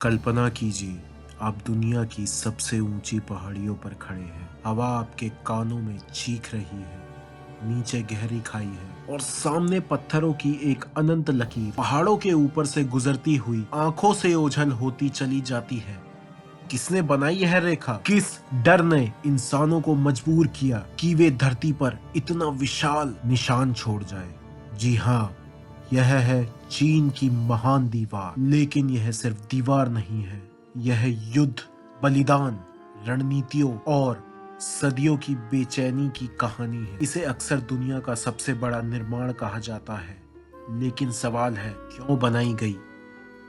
कल्पना कीजिए, आप दुनिया की सबसे ऊंची पहाड़ियों पर खड़े हैं। हवा आपके कानों में चीख रही है, नीचे गहरी खाई है और सामने पत्थरों की एक अनंत लकीर पहाड़ों के ऊपर से गुजरती हुई आंखों से ओझल होती चली जाती है। किसने बनाई यह रेखा? किस डर ने इंसानों को मजबूर किया कि वे धरती पर इतना विशाल निशान छोड़ जाए? जी हाँ, यह है चीन की महान दीवार। लेकिन यह सिर्फ दीवार नहीं है, यह युद्ध, बलिदान, रणनीतियों और सदियों की बेचैनी की कहानी है। इसे अक्सर दुनिया का सबसे बड़ा निर्माण कहा जाता है। लेकिन सवाल है, क्यों बनाई गई,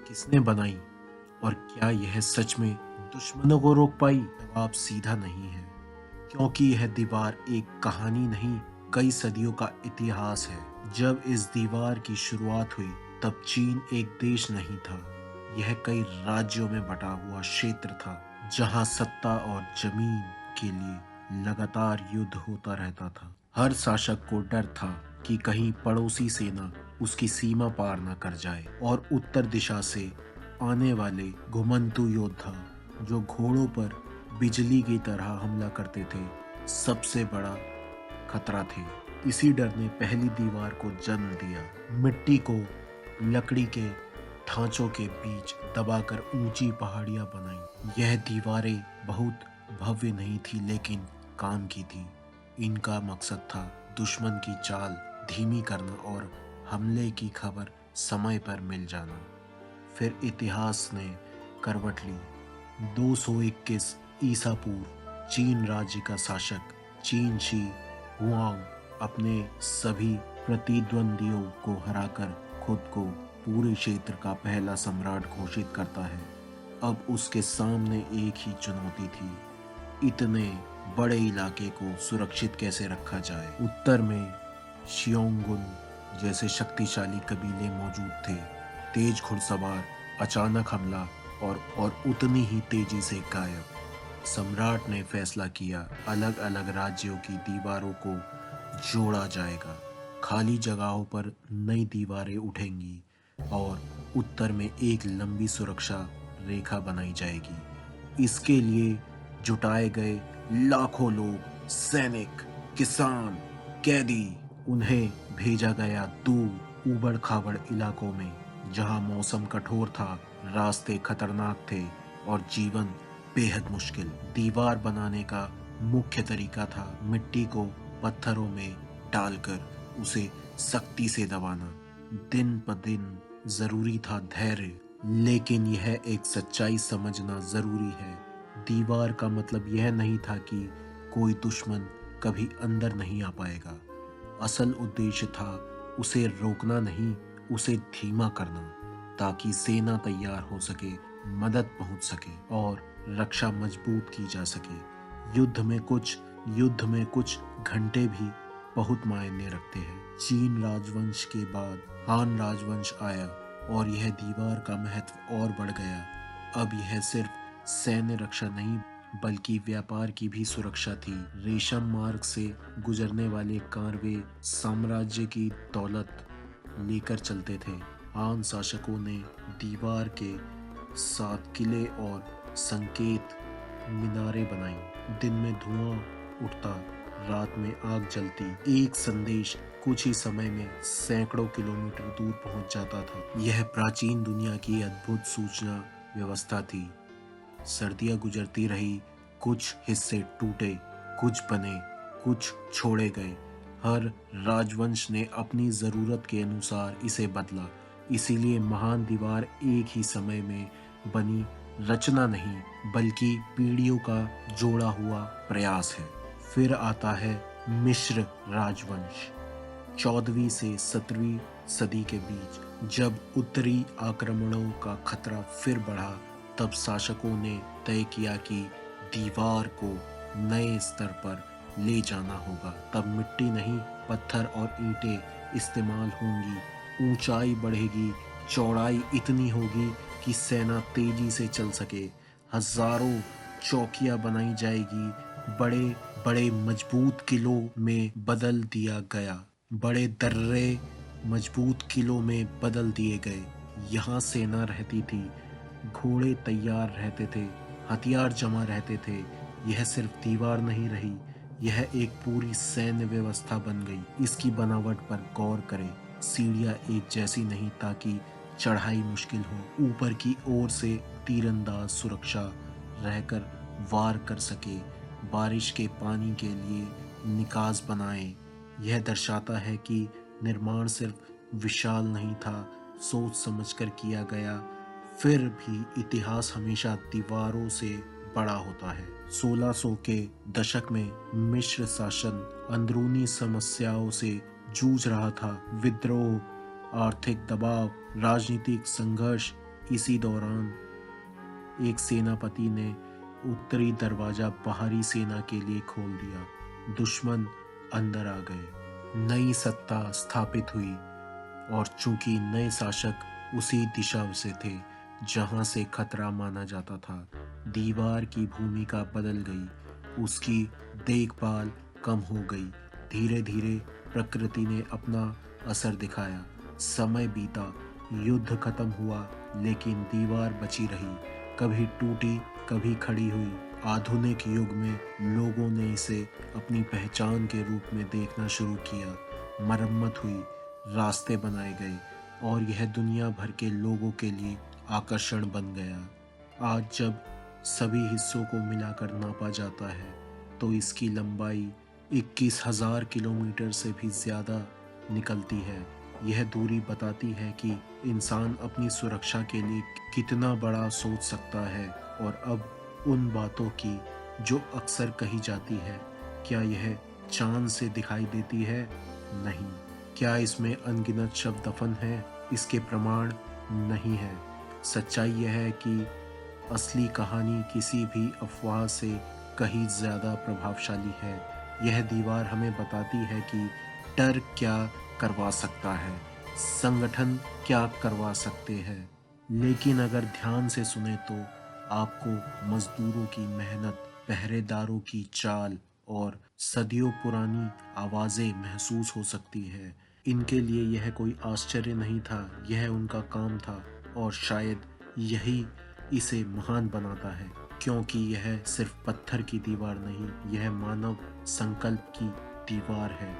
किसने बनाई और क्या यह सच में दुश्मनों को रोक पाई? जवाब सीधा नहीं है, क्योंकि यह दीवार एक कहानी नहीं, कई सदियों का इतिहास है। जब इस दीवार की शुरुआत हुई तब चीन एक देश नहीं था, यह कई राज्यों में बटा हुआ क्षेत्र था, जहां सत्ता और जमीन के लिए लगातार युद्ध होता रहता था। हर शासक को डर था कि कहीं पड़ोसी सेना उसकी सीमा पार न कर जाए और उत्तर दिशा से आने वाले घुमंतु योद्धा जो घोड़ों पर बिजली की तरह हमला करते थे, सबसे बड़ा खतरा थे। इसी डर ने पहली दीवार को जन्म दिया। मिट्टी को लकड़ी के ढांचों के बीच दबाकर ऊंची पहाड़ियां बनाई। यह दीवारें बहुत भव्य नहीं थी, लेकिन काम की थी। इनका मकसद था दुश्मन की चाल धीमी करना और हमले की खबर समय पर मिल जाना। फिर इतिहास ने करवट ली। 221 ईसा पूर्व चीन राज्य का शासक चीन शी हुआंग अपने सभी प्रतिद्वंदियों को हराकर खुद को पूरे क्षेत्र का पहला सम्राट घोषित करता है। अब उसके सामने एक ही चुनौती थी, इतने बड़े इलाके को सुरक्षित कैसे रखा जाए। उत्तर में शियोंगुन जैसे शक्तिशाली कबीले मौजूद थे, तेज घुड़सवार, अचानक हमला और उतनी ही तेजी से गायब। सम्राट ने फैसला किया, अलग अलग राज्यों की दीवारों को जोड़ा जाएगा, खाली जगहों पर नई दीवारें उठेंगी और उत्तर में एक लंबी सुरक्षा रेखा बनाई जाएगी। इसके लिए जुटाए गए लाखों लोग, सैनिक, किसान, कैदी, उन्हें भेजा गया दूर ऊबड़ खाबड़ इलाकों में, जहां मौसम कठोर था, रास्ते खतरनाक थे और जीवन बेहद मुश्किल। दीवार बनाने का मुख्य तरीका था मिट्टी को पत्थरों में डालकर उसे सख्ती से दबाना। दिन ब दिन जरूरी था धैर्य, लेकिन यह एक सच्चाई समझना जरूरी है। दीवार का मतलब यह नहीं था कि कोई दुश्मन कभी अंदर नहीं आ पाएगा। असल उद्देश्य था उसे रोकना नहीं, उसे धीमा करना, ताकि सेना तैयार हो सके, मदद पहुंच सके और रक्षा मजबूत की जा सके। युद्ध में कुछ घंटे भी बहुत मायने रखते हैं। चीन राजवंश के बाद हान राजवंश आया और यह दीवार का महत्व और बढ़ गया। अब यह सिर्फ सैन्य रक्षा नहीं, बल्कि व्यापार की भी सुरक्षा थी। रेशम मार्ग से गुजरने वाले कारवे साम्राज्य की दौलत लेकर चलते थे। हान शासकों ने दीवार के साथ किले और संकेत मीनारें बनाई। दिन में धुआं उठता, रात में आग जलती। एक संदेश कुछ ही समय में सैकड़ों किलोमीटर दूर पहुंच जाता था। यह प्राचीन दुनिया की अद्भुत सूचना व्यवस्था थी। सर्दियां गुजरती रही, कुछ हिस्से टूटे, कुछ बने, कुछ छोड़े गए। हर राजवंश ने अपनी जरूरत के अनुसार इसे बदला। इसीलिए महान दीवार एक ही समय में बनी रचना नहीं, बल्कि पीढ़ियों का जोड़ा हुआ प्रयास है। फिर आता है मिस्र राजवंश। 14वीं से 17वीं सदी के बीच जब उत्तरी आक्रमणों का खतरा फिर बढ़ा, तब शासकों ने तय किया कि दीवार को नए स्तर पर ले जाना होगा। तब मिट्टी नहीं, पत्थर और ईंटें इस्तेमाल होंगी। ऊंचाई बढ़ेगी, चौड़ाई इतनी होगी कि सेना तेजी से चल सके। हजारों चौकियां बनाई जाएगी। बड़े बड़े मजबूत किलों में बदल दिया गया। बड़े दर्रे मजबूत किलों में बदल दिए गए। यहाँ सेना रहती थी, घोड़े तैयार रहते थे, हथियार जमा रहते थे। यह सिर्फ दीवार नहीं रही, यह एक पूरी सैन्य व्यवस्था बन गई। इसकी बनावट पर गौर करें। सीढ़ियाँ एक जैसी नहीं ताकि चढ़ाई मुश्किल हो। ऊपर की ओर से तीरंदाज सुरक्षा रहकर वार कर सके। बारिश के पानी के लिए निकास बनाए। यह दर्शाता है कि निर्माण सिर्फ विशाल नहीं था, सोच समझकर किया गया। फिर भी इतिहास हमेशा दीवारों से बड़ा होता है। 1600 के दशक में मिस्र शासन अंदरूनी समस्याओं से जूझ रहा था। विद्रोह, आर्थिक दबाव, राजनीतिक संघर्ष। इसी दौरान एक सेनापति ने उत्तरी दरवाजा बाहरी सेना के लिए खोल दिया। दुश्मन अंदर आ गए। नई सत्ता स्थापित हुई और चूंकि नए शासक उसी दिशा से थे जहां से खतरा माना जाता था, दीवार की भूमिका बदल गई। उसकी देखभाल कम हो गई। धीरे धीरे प्रकृति ने अपना असर दिखाया। समय बीता, युद्ध खत्म हुआ, लेकिन दीवार बची रही। कभी टूटी, कभी खड़ी हुई। आधुनिक युग में लोगों ने इसे अपनी पहचान के रूप में देखना शुरू किया। मरम्मत हुई, रास्ते बनाए गए और यह दुनिया भर के लोगों के लिए आकर्षण बन गया। आज जब सभी हिस्सों को मिलाकर नापा जाता है तो इसकी लंबाई 21,000 किलोमीटर से भी ज़्यादा निकलती है। यह दूरी बताती है कि इंसान अपनी सुरक्षा के लिए कितना बड़ा सोच सकता है। और अब उन बातों की जो अक्सर कही जाती है, क्या यह चांद से दिखाई देती है? नहीं। क्या इसमें अनगिनत शव दफन हैं? इसके प्रमाण नहीं है। सच्चाई यह है कि असली कहानी किसी भी अफवाह से कहीं ज़्यादा प्रभावशाली है। यह दीवार हमें बताती है कि डर क्या करवा सकता है, संगठन क्या करवा सकते हैं। लेकिन अगर ध्यान से सुने तो आपको मजदूरों की मेहनत, पहरेदारों की चाल और सदियों पुरानी आवाज़ें महसूस हो सकती है। इनके लिए यह कोई आश्चर्य नहीं था, यह उनका काम था। और शायद यही इसे महान बनाता है, क्योंकि यह सिर्फ पत्थर की दीवार नहीं, यह मानव संकल्प की दीवार है।